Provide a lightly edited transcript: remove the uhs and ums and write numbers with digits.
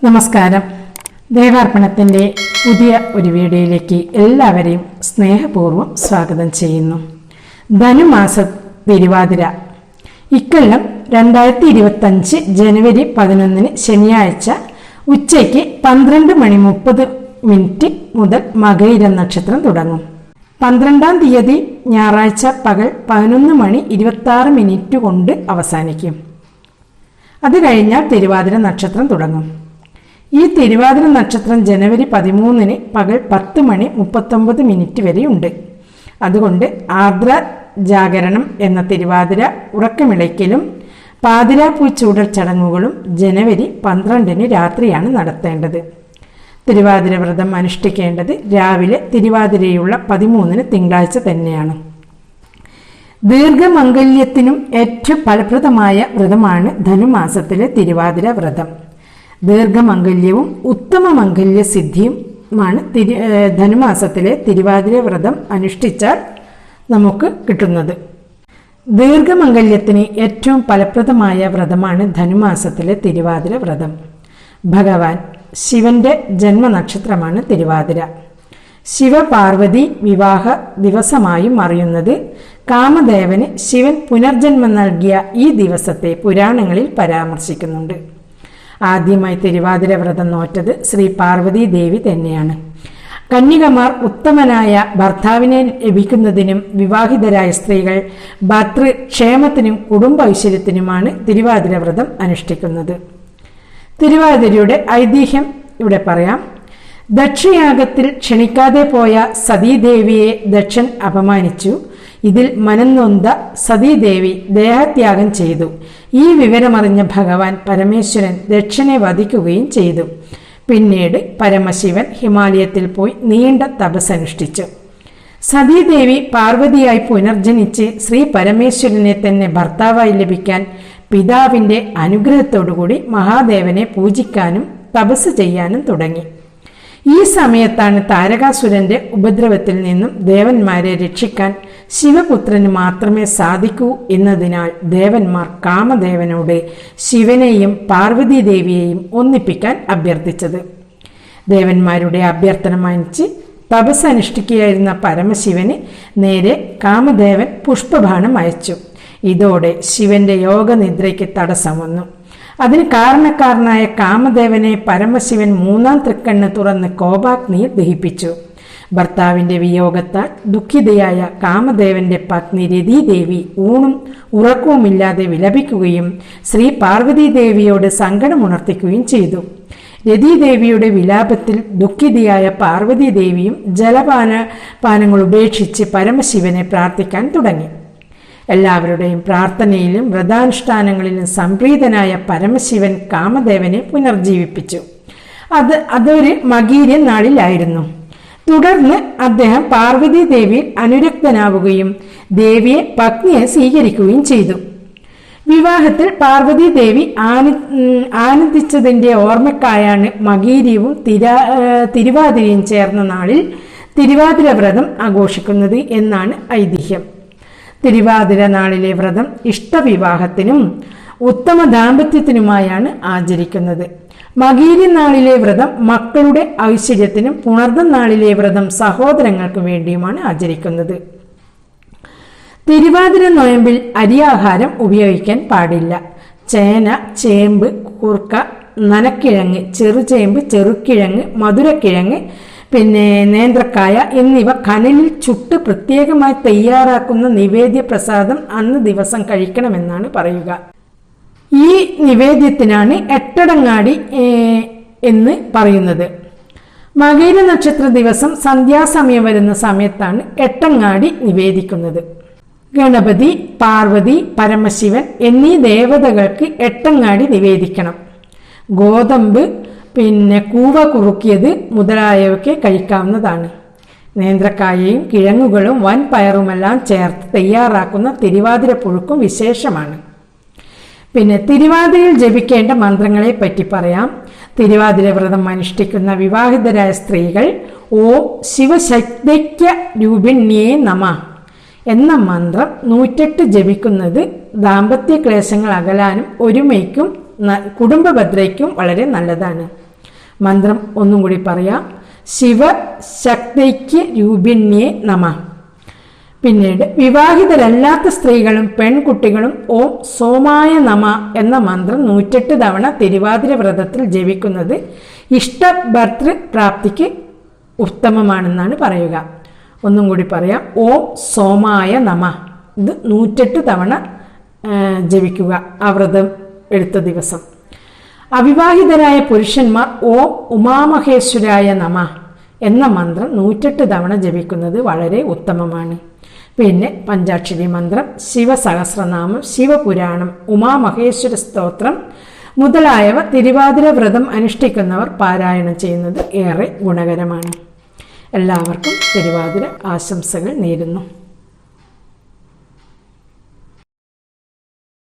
നമസ്കാരം. ദേവാർപ്പണത്തിൻ്റെ പുതിയ ഒരു വീഡിയോയിലേക്ക് എല്ലാവരെയും സ്നേഹപൂർവ്വം സ്വാഗതം ചെയ്യുന്നു. ധനുമാസ തിരുവാതിര ഇക്കൊല്ലം 2025 ജനുവരി 11 ശനിയാഴ്ച ഉച്ചയ്ക്ക് 12:30 മുതൽ മകയിര നക്ഷത്രം തുടങ്ങും. 12-ാം തീയതി ഞായറാഴ്ച പകൽ 11:26 കൊണ്ട് അവസാനിക്കും. അത് കഴിഞ്ഞാൽ തിരുവാതിര നക്ഷത്രം തുടങ്ങും. ഈ തിരുവാതിര നക്ഷത്രം ജനുവരി 13 പകൽ 10:39 വരെ ഉണ്ട്. അതുകൊണ്ട് ആർദ്ര ജാഗരണം എന്ന തിരുവാതിര ഉറക്കമിളയ്ക്കലും പാതിരാപ്പൂ ചൂടൽ ചടങ്ങുകളും ജനുവരി 12 രാത്രിയാണ് നടത്തേണ്ടത്. തിരുവാതിര വ്രതം അനുഷ്ഠിക്കേണ്ടത് രാവിലെ തിരുവാതിരയുള്ള 13 തിങ്കളാഴ്ച തന്നെയാണ്. ദീർഘമംഗല്യത്തിനും ഏറ്റവും ഫലപ്രദമായ വ്രതമാണ് ധനുമാസത്തിലെ തിരുവാതിര വ്രതം. ദീർഘമംഗല്യവും ഉത്തമ മംഗല്യ സിദ്ധിയുമാണ് ധനുമാസത്തിലെ തിരുവാതിര വ്രതം അനുഷ്ഠിച്ചാൽ നമുക്ക് കിട്ടുന്നത്. ദീർഘമംഗല്യത്തിന് ഏറ്റവും ഫലപ്രദമായ വ്രതമാണ് ധനുമാസത്തിലെ തിരുവാതിര വ്രതം. ഭഗവാൻ ശിവന്റെ ജന്മനക്ഷത്രമാണ് തിരുവാതിര. ശിവപാർവതി വിവാഹ ദിവസമായും അറിയുന്നത് കാമദേവന് ശിവൻ പുനർജന്മം നൽകിയ ഈ ദിവസത്തെ പുരാണങ്ങളിൽ പരാമർശിക്കുന്നുണ്ട്. ആദ്യമായി തിരുവാതിര വ്രതം നോറ്റത് ശ്രീ പാർവതി ദേവി തന്നെയാണ്. കന്യകമാർ ഉത്തമനായ ഭർത്താവിനെ ലഭിക്കുന്നതിനും വിവാഹിതരായ സ്ത്രീകൾ ഭർതൃക്ഷേമത്തിനും കുടുംബ ഐശ്വര്യത്തിനുമാണ് തിരുവാതിര വ്രതം അനുഷ്ഠിക്കുന്നത്. തിരുവാതിരയുടെ ഐതിഹ്യം ഇവിടെ പറയാം. ദക്ഷയാഗത്തിൽ ക്ഷണിക്കാതെ പോയ സതീദേവിയെ ദക്ഷൻ അപമാനിച്ചു. ഇതിൽ മനംനൊന്ത സതീദേവി ദേഹത്യാഗം ചെയ്തു. ഈ വിവരമറിഞ്ഞ ഭഗവാൻ പരമേശ്വരൻ ദക്ഷനെ വധിക്കുകയും ചെയ്തു. പിന്നീട് പരമശിവൻ ഹിമാലയത്തിൽ പോയി നീണ്ട തപസ്സനുഷ്ഠിച്ചു. സതീദേവി പാർവതിയായി പുനർജനിച്ച് ശ്രീ പരമേശ്വരനെ തന്നെ ഭർത്താവായി ലഭിക്കാൻ പിതാവിന്റെ അനുഗ്രഹത്തോടുകൂടി മഹാദേവനെ പൂജിക്കാനും തപസ് ചെയ്യാനും തുടങ്ങി. ഈ സമയത്താണ് താരകാസുരന്റെ ഉപദ്രവത്തിൽ നിന്നും ദേവന്മാരെ രക്ഷിക്കാൻ ശിവപുത്രന് മാത്രമേ സാധിക്കൂ എന്നതിനാൽ ദേവന്മാർ കാമദേവനോട് ശിവനെയും പാർവതീദേവിയെയും ഒന്നിപ്പിക്കാൻ അഭ്യർത്ഥിച്ചത്. ദേവന്മാരുടെ അഭ്യർത്ഥന മാനിച്ച് തപസ് അനുഷ്ഠിക്കുകയായിരുന്ന പരമശിവന് നേരെ കാമദേവൻ പുഷ്പബാണം അയച്ചു. ഇതോടെ ശിവന്റെ യോഗനിദ്രയ്ക്ക് തടസ്സം വന്നു. അതിന് കാരണക്കാരനായ കാമദേവനെ പരമശിവൻ 3-ാം തൃക്കണ്ണ് തുറന്ന് കോപാഗ്നിയിൽ ദഹിപ്പിച്ചു. ഭർത്താവിന്റെ വിയോഗത്താൽ ദുഃഖിതയായ കാമദേവന്റെ പത്നി രതീദേവി ഊണും ഉറക്കവുമില്ലാതെ വിലപിക്കുകയും ശ്രീ പാർവതീദേവിയോട് സങ്കടമുണർത്തിക്കുകയും ചെയ്തു. രതീദേവിയുടെ വിലാപത്തിൽ ദുഃഖിതയായ പാർവതീദേവിയും ജലപാനങ്ങൾ ഉപേക്ഷിച്ച് പരമശിവനെ പ്രാർത്ഥിക്കാൻ തുടങ്ങി. എല്ലാവരുടെയും പ്രാർത്ഥനയിലും വ്രതാനുഷ്ഠാനങ്ങളിലും സംപ്രീതനായ പരമശിവൻ കാമദേവനെ പുനർജീവിപ്പിച്ചു. അതൊരു മകീര നാളിലായിരുന്നു. തുടർന്ന് അദ്ദേഹം പാർവതി ദേവിയിൽ അനുരക്തനാവുകയും ദേവിയെ പത്നിയെ സ്വീകരിക്കുകയും ചെയ്തു. വിവാഹത്തിൽ പാർവതി ദേവി ആനന്ദിച്ചതിന്റെ ഓർമ്മക്കായാണ് മകീര്യവും തിരുവാതിരയും ചേർന്ന നാളിൽ തിരുവാതിര വ്രതം ആഘോഷിക്കുന്നത് എന്നാണ് ഐതിഹ്യം. തിരുവാതിര നാളിലെ വ്രതം ഇഷ്ടവിവാഹത്തിനും ഉത്തമ ദാമ്പത്യത്തിനുമായാണ് ആചരിക്കുന്നത്. മകീരി നാളിലെ വ്രതം മക്കളുടെ ഐശ്വര്യത്തിനും പുണർദം നാളിലെ വ്രതം സഹോദരങ്ങൾക്ക് വേണ്ടിയുമാണ് ആചരിക്കുന്നത്. തിരുവാതിര നോയമ്പിൽ അരിയാഹാരം ഉപയോഗിക്കാൻ പാടില്ല. ചേന, ചേമ്പ്, കൂർക്ക, നനക്കിഴങ്ങ്, ചെറുചേമ്പ്, ചെറുക്കിഴങ്ങ്, മധുരക്കിഴങ്ങ്, നേന്ത്രക്കായ എന്നിവ കനലിൽ ചുട്ട് പ്രത്യേകമായി തയ്യാറാക്കുന്ന നിവേദ്യ പ്രസാദം അന്ന് ദിവസം കഴിക്കണമെന്നാണ് പറയുക. ഈ നിവേദ്യത്തിനാണ് എട്ടടങ്ങാടി എന്ന് പറയുന്നത്. മകയിര നക്ഷത്ര ദിവസം സന്ധ്യാസമയം വരുന്ന സമയത്താണ് എട്ടങ്ങാടി നിവേദിക്കുന്നത്. ഗണപതി, പാർവതി, പരമശിവൻ എന്നീ ദേവതകൾക്ക് എട്ടങ്ങാടി നിവേദിക്കണം. ഗോതമ്പ്, കൂവ കുറുക്കിയത് മുതലായവയ്ക്ക് കഴിക്കാവുന്നതാണ്. നേന്ത്രക്കായയും കിഴങ്ങുകളും വൻപയറുമെല്ലാം ചേർത്ത് തയ്യാറാക്കുന്ന തിരുവാതിര പുഴുക്കും വിശേഷമാണ്. തിരുവാതിരയിൽ ജപിക്കേണ്ട മന്ത്രങ്ങളെ പറ്റി പറയാം. തിരുവാതിര വ്രതം അനുഷ്ഠിക്കുന്ന വിവാഹിതരായ സ്ത്രീകൾ ഓം ശിവശക്തിക്യ രൂപിണ്യേ നമ എന്ന മന്ത്രം 108 ജപിക്കുന്നത് ദാമ്പത്യ ക്ലേശങ്ങൾ അകലാനും ഒരുമയ്ക്കും കുടുംബഭദ്രയ്ക്കും വളരെ നല്ലതാണ്. മന്ത്രം ഒന്നും കൂടി പറയാം. ശിവശക്തിക്ക് രൂപിണ്യേ നമ. പിന്നീട് വിവാഹിതരല്ലാത്ത സ്ത്രീകളും പെൺകുട്ടികളും ഓം സോമായ നമ എന്ന മന്ത്രം 108 തവണ തിരുവാതിര വ്രതത്തിൽ ജപിക്കുന്നത് ഇഷ്ടഭർത്തൃ പ്രാപ്തിക്ക് ഉത്തമമാണെന്നാണ് പറയുക. ഒന്നും കൂടി പറയാം. ഓം സോമായ നമ. ഇത് 108 തവണ ജപിക്കുക ആ വ്രതം എടുത്ത ദിവസം. അവിവാഹിതരായ പുരുഷന്മാർ ഓം ഉമാമഹേശ്വരായ നമ എന്ന മന്ത്രം 108 തവണ ജപിക്കുന്നത് വളരെ ഉത്തമമാണ്. പിന്നെ പഞ്ചാക്ഷരി മന്ത്രം, ശിവസഹസ്രനാമം, ശിവപുരാണം, ഉമാമഹേശ്വര സ്തോത്രം മുതലായവ തിരുവാതിര വ്രതം അനുഷ്ഠിക്കുന്നവർ പാരായണം ചെയ്യുന്നത് ഏറെ ഗുണകരമാണ്. എല്ലാവർക്കും തിരുവാതിര ആശംസകൾ നേരുന്നു.